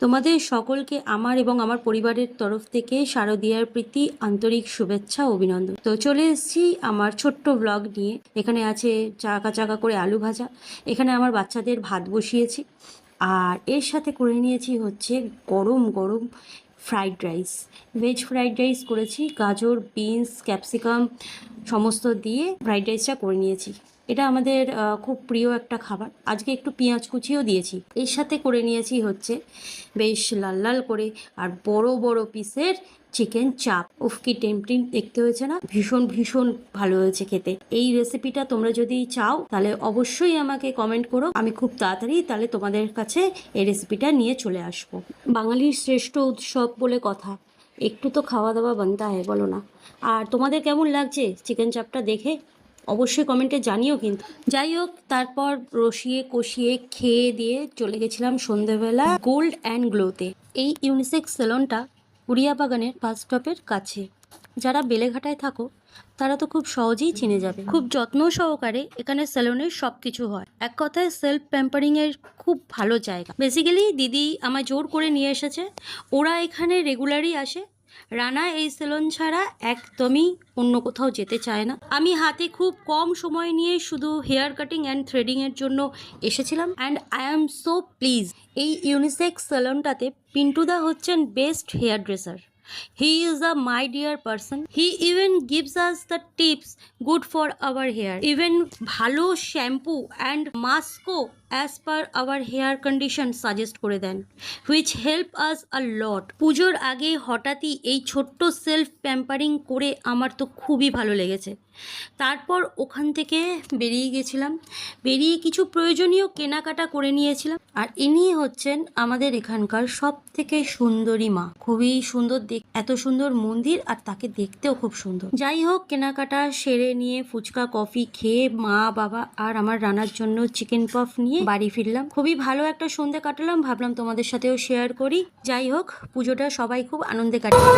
তোমাদের সকলকে আমার এবং আমার পরিবারের তরফ থেকে শারদীয়ার প্রীতি আন্তরিক শুভেচ্ছা ও অভিনন্দন। তো চলে এসেছি আমার ছোট্ট ব্লগ নিয়ে। এখানে আছে চাকা চাকা করে আলু ভাজা, এখানে আমার বাচ্চাদের ভাত বসিয়েছি, আর এর সাথে করে নিয়েছি হচ্ছে গরম গরম fried rice. Veg fried rice করেছি, গাজর, বিনস, ক্যাপসিকাম সমস্ত দিয়ে ফ্রাইড রাইসটা করে নিয়েছি। এটা আমাদের খুব প্রিয় একটা খাবার। আজকে একটু পেঁয়াজ কুচিও দিয়েছি। এর সাথে করে নিয়েছি হচ্ছে বেশ লাল লাল করে আর বড় বড় পিসের চিকেন চাপ। উফ, কি টেম্পটিং দেখতে হয়েছে না? ভীষণ ভীষণ ভালো হয়েছে খেতে। এই রেসিপিটা তোমরা যদি চাও তাহলে অবশ্যই আমাকে কমেন্ট করো, আমি খুব তাড়াতাড়ি তাহলে তোমাদের কাছে এই রেসিপিটা নিয়ে চলে আসবো। বাঙালির শ্রেষ্ঠ উৎসব বলে কথা, একটু তো খাওয়া দাওয়া বানতা হয়, বলো না? আর তোমাদের কেমন লাগছে চিকেন চাপটা দেখে অবশ্যই কমেন্টে জানিও। কিন্তু যাই হোক, তারপর রসিয়ে কষিয়ে খেয়ে দিয়ে চলে গেছিলাম সন্ধ্যেবেলা গোল্ড অ্যান্ড গ্লোতে। এই ইউনিসেক্স সেলনটা উড়িয়া বাগানের বাস স্টপের কাছে। যারা বেলেঘাটায় থাকো তারা তো খুব সহজেই চিনে যাবে। খুব যত্ন সহকারে এখানে সেলুনের সব কিছু হয়। এক কথায় সেলফ প্যাম্পারিংয়ের খুব ভালো জায়গা। বেসিক্যালি দিদি আমায় জোর করে নিয়ে এসেছে, ওরা এখানে রেগুলারই আসে। রানা এই সেলুন ছাড়া একদমই অন্য কোথাও যেতে চায় না। আমি হাতে খুব কম সময় নিয়ে শুধু হেয়ার কাটিং অ্যান্ড থ্রেডিংয়ের জন্য এসেছিলাম, and I am so please. এই ইউনিসেক্স সেলুনটাতে পিন্টুদা হচ্ছেন best hair dresser. He is a my dear person. He even gives us the tips good for our hair. Even ভালো shampoo and maskও as per our hair condition suggest করে দেন, which help us a lot. পুজোর আগে হঠাৎই এই ছোট্ট self pampering করে আমার তো খুবই ভালো লেগেছে। তারপর ওখান থেকে বেরিয়ে গেছিলাম, বেরিয়ে কিছু প্রয়োজনীয় কেনাকাটা করে নিয়েছিলাম। আর ইনি হচ্ছেন আমাদের এখানকার সব থেকে সুন্দরী মা। খুবই সুন্দর, এত সুন্দর মন্দির আর তাকে দেখতেও খুব সুন্দর। যাই হোক, কেনাকাটা সেরে নিয়ে ফুচকা কফি খেয়ে মা বাবা আর আমার রানার জন্য চিকেন পফ নিয়ে বাড়ি ফিরলাম। খুবই ভালো একটা সন্ধে কাটালাম, ভাবলাম তোমাদের সাথেও শেয়ার করি। যাই হোক, পুজোটা সবাই খুব আনন্দে কাটিয়ে